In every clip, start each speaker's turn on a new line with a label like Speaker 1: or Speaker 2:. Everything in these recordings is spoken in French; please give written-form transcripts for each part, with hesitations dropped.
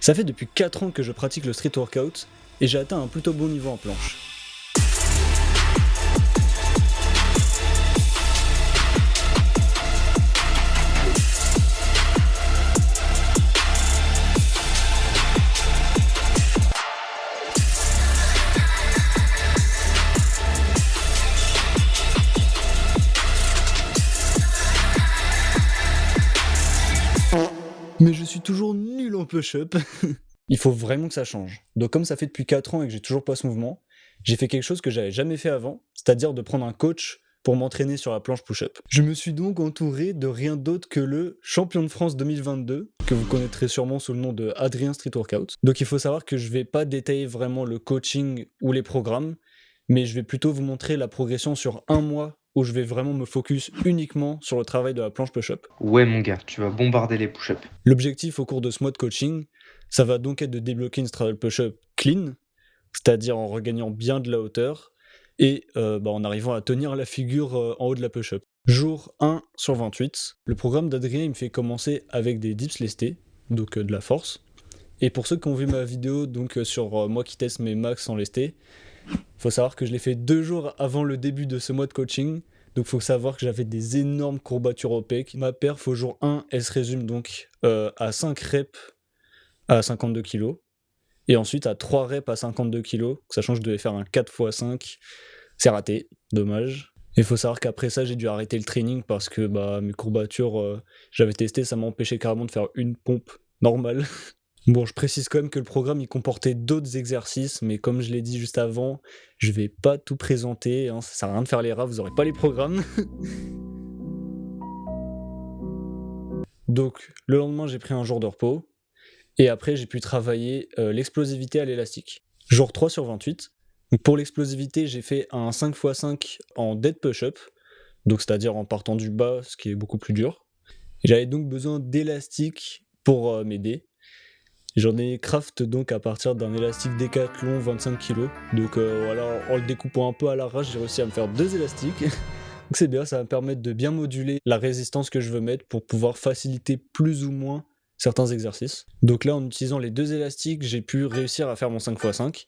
Speaker 1: Ça fait depuis 4 ans que je pratique le street workout et j'ai atteint un plutôt bon niveau en planche. Mais je suis toujours nul en push-up. Il faut vraiment que ça change. Donc comme ça fait depuis 4 ans et que j'ai toujours pas ce mouvement, j'ai fait quelque chose que j'avais jamais fait avant, c'est-à-dire de prendre un coach pour m'entraîner sur la planche push-up. Je me suis donc entouré de rien d'autre que le champion de France 2022, que vous connaîtrez sûrement sous le nom de Adrien Street Workout. Donc il faut savoir que je vais pas détailler vraiment le coaching ou les programmes, mais je vais plutôt vous montrer la progression sur un mois où je vais vraiment me focus uniquement sur le travail de la planche push-up.
Speaker 2: Ouais mon gars, tu vas bombarder les push-ups.
Speaker 1: L'objectif au cours de ce mois de coaching, ça va donc être de débloquer une straddle push-up clean, c'est-à-dire en regagnant bien de la hauteur et en arrivant à tenir la figure en haut de la push-up. Jour 1 sur 28, le programme d'Adrien il me fait commencer avec des dips lestés, donc de la force. Et pour ceux qui ont vu ma vidéo donc sur moi qui teste mes max en lesté, faut savoir que je l'ai fait 2 jours avant le début de ce mois de coaching. Donc faut savoir que j'avais des énormes courbatures au pec. Ma perf au jour 1, elle se résume donc à 5 reps à 52 kg. Et ensuite à 3 reps à 52 kg, sachant que je devais faire un 4x5. C'est raté, dommage. Et faut savoir qu'après ça, j'ai dû arrêter le training parce que mes courbatures, j'avais testé, ça m'a empêché carrément de faire une pompe normale. Bon, je précise quand même que le programme il comportait d'autres exercices, mais comme je l'ai dit juste avant, je vais pas tout présenter, ça sert à rien de faire les rats, vous aurez pas les programmes. Donc, le lendemain, j'ai pris un jour de repos, et après, j'ai pu travailler l'explosivité à l'élastique. Jour 3 sur 28. Donc, pour l'explosivité, j'ai fait un 5x5 en dead push-up, donc c'est-à-dire en partant du bas, ce qui est beaucoup plus dur. J'avais donc besoin d'élastique pour m'aider. J'en ai craft donc à partir d'un élastique Decathlon 25 kg. Donc voilà, en le découpant un peu à l'arrache, j'ai réussi à me faire 2 élastiques. Donc c'est bien, ça va me permettre de bien moduler la résistance que je veux mettre pour pouvoir faciliter plus ou moins certains exercices. Donc là, en utilisant les 2 élastiques, j'ai pu réussir à faire mon 5x5.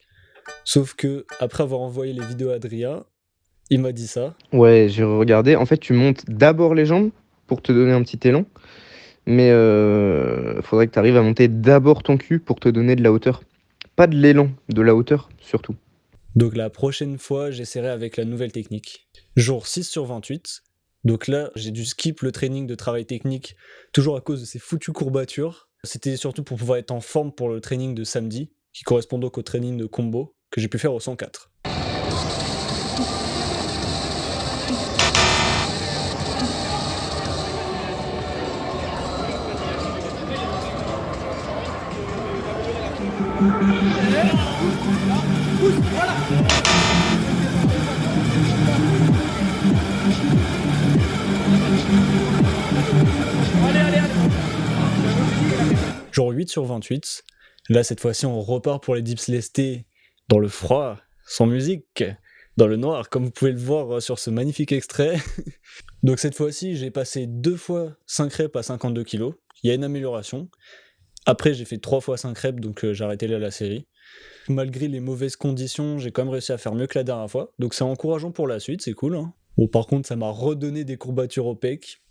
Speaker 1: Sauf que après avoir envoyé les vidéos à Adrien, il m'a dit ça.
Speaker 2: Ouais, j'ai regardé. En fait, tu montes d'abord les jambes pour te donner un petit élan. Mais faudrait que tu arrives à monter d'abord ton cul pour te donner de la hauteur. Pas de l'élan, de la hauteur surtout.
Speaker 1: Donc la prochaine fois, j'essaierai avec la nouvelle technique. Jour 6 sur 28. Donc là, j'ai dû skip le training de travail technique, toujours à cause de ces foutues courbatures. C'était surtout pour pouvoir être en forme pour le training de samedi, qui correspond donc au training de combo, que j'ai pu faire au 104. Jour 8 sur 28. Là, cette fois-ci, on repart pour les dips lestés dans le froid, sans musique, dans le noir, comme vous pouvez le voir sur ce magnifique extrait. Donc cette fois-ci, j'ai passé 2 fois 5 reps à 52 kg. Il y a une amélioration. Après, j'ai fait 3 fois 5 reps, donc j'ai arrêté là la série. Malgré les mauvaises conditions, j'ai quand même réussi à faire mieux que la dernière fois. Donc c'est encourageant pour la suite, c'est cool. Bon, par contre, ça m'a redonné des courbatures au pec.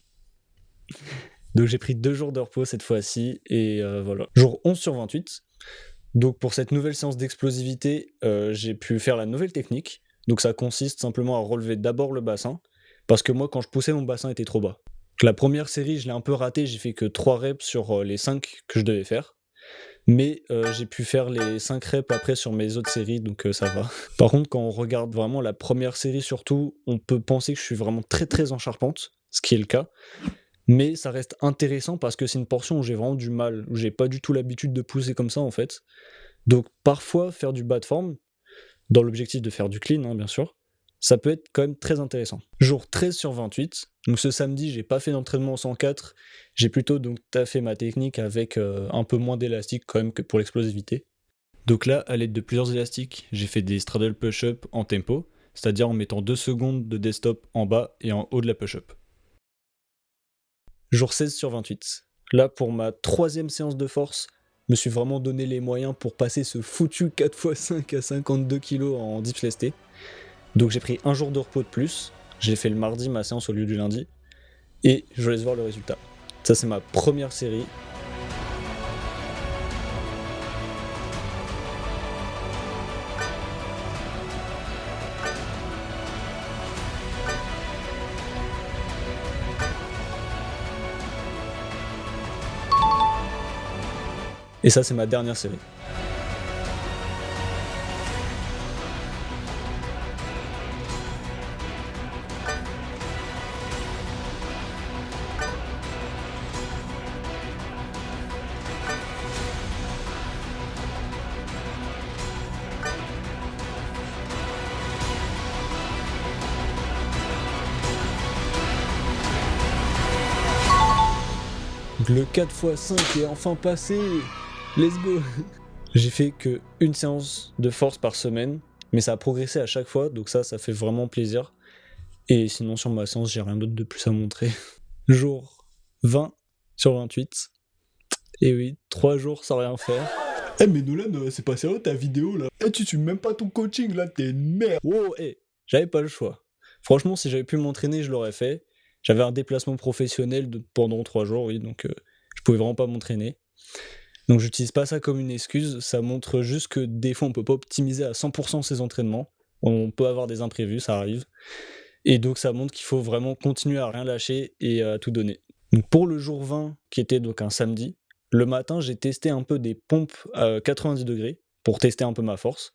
Speaker 1: Donc j'ai pris 2 jours de repos cette fois-ci, et voilà. Jour 11 sur 28. Donc pour cette nouvelle séance d'explosivité, j'ai pu faire la nouvelle technique. Donc ça consiste simplement à relever d'abord le bassin, parce que moi, quand je poussais, mon bassin était trop bas. Donc, la première série, je l'ai un peu raté, j'ai fait que 3 reps sur les 5 que je devais faire. Mais j'ai pu faire les 5 reps après sur mes autres séries, donc ça va. Par contre, quand on regarde vraiment la première série surtout, on peut penser que je suis vraiment très très en charpente, ce qui est le cas. Mais ça reste intéressant parce que c'est une portion où j'ai vraiment du mal, où j'ai pas du tout l'habitude de pousser comme ça en fait. Donc parfois, faire du bas de forme, dans l'objectif de faire du clean, bien sûr, ça peut être quand même très intéressant. Jour 13 sur 28, donc ce samedi, j'ai pas fait d'entraînement en 104, j'ai plutôt donc taffé ma technique avec un peu moins d'élastique quand même que pour l'explosivité. Donc là, à l'aide de plusieurs élastiques, j'ai fait des straddle push-up en tempo, c'est-à-dire en mettant 2 secondes de dead stop en bas et en haut de la push-up. Jour 16 sur 28. Là, pour ma 3e séance de force, me suis vraiment donné les moyens pour passer ce foutu 4x5 à 52 kg en dips lestés. Donc j'ai pris un jour de repos de plus, j'ai fait le mardi ma séance au lieu du lundi, et je vous laisse voir le résultat. Ça c'est ma première série. Et ça c'est ma dernière série. Le 4x5 est enfin passé. Let's go. J'ai fait que une séance de force par semaine, mais ça a progressé à chaque fois, donc ça fait vraiment plaisir. Et sinon sur ma séance, j'ai rien d'autre de plus à montrer. Jour 20 sur 28. Et oui, 3 jours sans rien faire.
Speaker 3: Eh mais Nolan, c'est pas sérieux ta vidéo là. Eh tu suis même pas ton coaching là, t'es une merde.
Speaker 1: Oh, j'avais pas le choix. Franchement, si j'avais pu m'entraîner, je l'aurais fait. J'avais un déplacement professionnel pendant 3 jours, oui, donc je pouvais vraiment pas m'entraîner. Donc j'utilise pas ça comme une excuse, ça montre juste que des fois on peut pas optimiser à 100% ses entraînements, on peut avoir des imprévus, ça arrive, et donc ça montre qu'il faut vraiment continuer à rien lâcher et à tout donner. Donc pour le jour 20, qui était donc un samedi, le matin j'ai testé un peu des pompes à 90 degrés pour tester un peu ma force.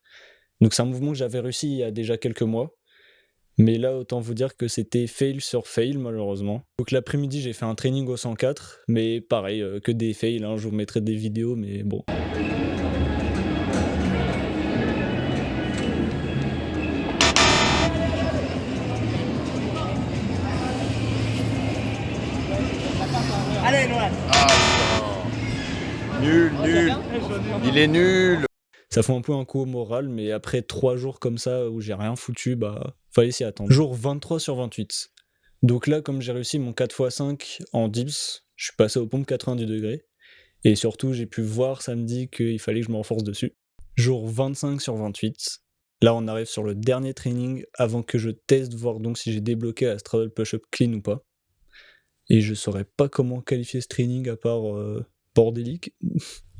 Speaker 1: Donc c'est un mouvement que j'avais réussi il y a déjà quelques mois, mais là autant vous dire que c'était fail sur fail malheureusement. Donc l'après-midi j'ai fait un training au 104, mais pareil, que des fails, hein, je vous mettrai des vidéos, mais bon.
Speaker 4: Allez, Noël.
Speaker 5: Nul. Il est nul.
Speaker 1: Ça fait un peu un coup au moral, mais après 3 jours comme ça où j'ai rien foutu, fallait s'y attendre. Jour 23 sur 28. Donc là, comme j'ai réussi mon 4x5 en dips, je suis passé aux pompes 90 degrés. Et surtout, j'ai pu voir samedi qu'il fallait que je me renforce dessus. Jour 25 sur 28. Là, on arrive sur le dernier training avant que je teste, voir donc si j'ai débloqué la straddle push-up clean ou pas. Et je saurais pas comment qualifier ce training à part bordélique.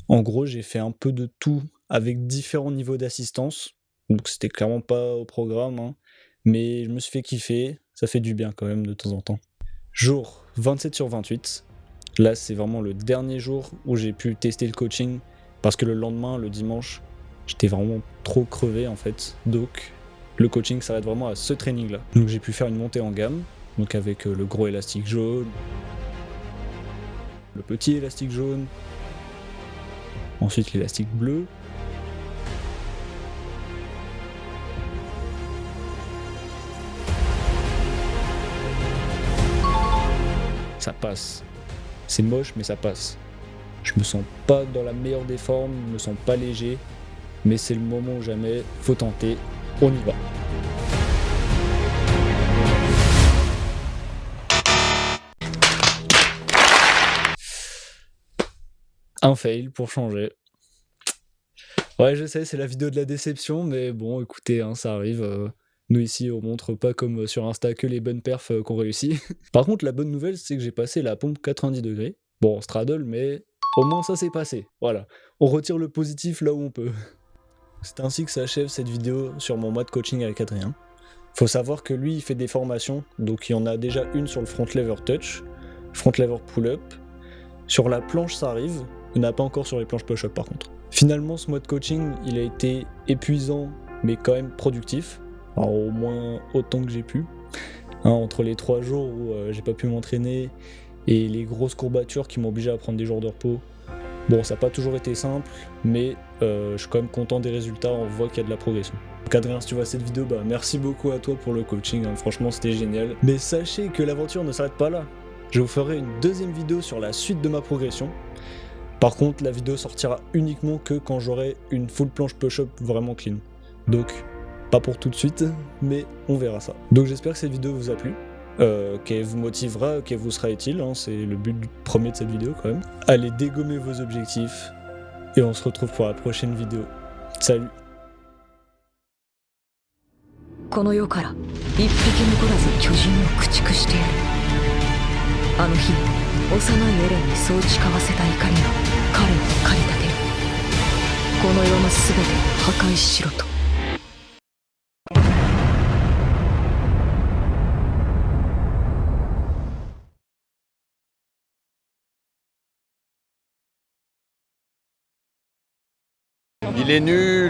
Speaker 1: En gros, j'ai fait un peu de tout avec différents niveaux d'assistance. Donc c'était clairement pas au programme, hein. Mais je me suis fait kiffer, ça fait du bien quand même de temps en temps. Jour 27 sur 28. Là, c'est vraiment le dernier jour où j'ai pu tester le coaching parce que le lendemain, le dimanche, j'étais vraiment trop crevé en fait. Donc le coaching s'arrête vraiment à ce training-là. Donc j'ai pu faire une montée en gamme, donc avec le gros élastique jaune, le petit élastique jaune, ensuite l'élastique bleu, ça passe. C'est moche, mais ça passe. Je me sens pas dans la meilleure des formes, je me sens pas léger, mais c'est le moment ou jamais, faut tenter, on y va. Un fail pour changer. Ouais, je sais, c'est la vidéo de la déception, mais bon, écoutez, hein, ça arrive. Nous ici, on montre pas comme sur Insta que les bonnes perfs qu'on réussit. Par contre, la bonne nouvelle, c'est que j'ai passé la pompe 90 degrés. Bon, straddle, mais au moins ça s'est passé. Voilà, on retire le positif là où on peut. C'est ainsi que s'achève cette vidéo sur mon mois de coaching avec Adrien. Faut savoir que lui, il fait des formations, donc il y en a déjà une sur le front lever touch, front lever pull-up. Sur la planche, ça arrive. Il n'y en a pas encore sur les planches push-up par contre. Finalement, ce mois de coaching, il a été épuisant, mais quand même productif. Alors, au moins autant que j'ai pu. Hein, entre les 3 jours où j'ai pas pu m'entraîner et les grosses courbatures qui m'ont obligé à prendre des jours de repos. Bon, ça n'a pas toujours été simple, mais je suis quand même content des résultats, on voit qu'il y a de la progression. Donc Adrien, si tu vois cette vidéo, merci beaucoup à toi pour le coaching, hein, franchement c'était génial. Mais sachez que l'aventure ne s'arrête pas là. Je vous ferai une deuxième vidéo sur la suite de ma progression. Par contre, la vidéo sortira uniquement que quand j'aurai une full planche push-up vraiment clean. Donc, pas pour tout de suite, mais on verra ça. Donc j'espère que cette vidéo vous a plu, qu'elle vous motivera, qu'elle vous sera utile, hein, c'est le but premier de cette vidéo quand même. Allez dégommer vos objectifs, Et on se retrouve pour la prochaine vidéo. Salut.
Speaker 6: この世から一匹残らず巨人を駆逐してやる。あの日幼いエレンにそう誓わせた怒りが彼を駆り立てる。この世のすべてを破壊しろと。
Speaker 5: Il est nul.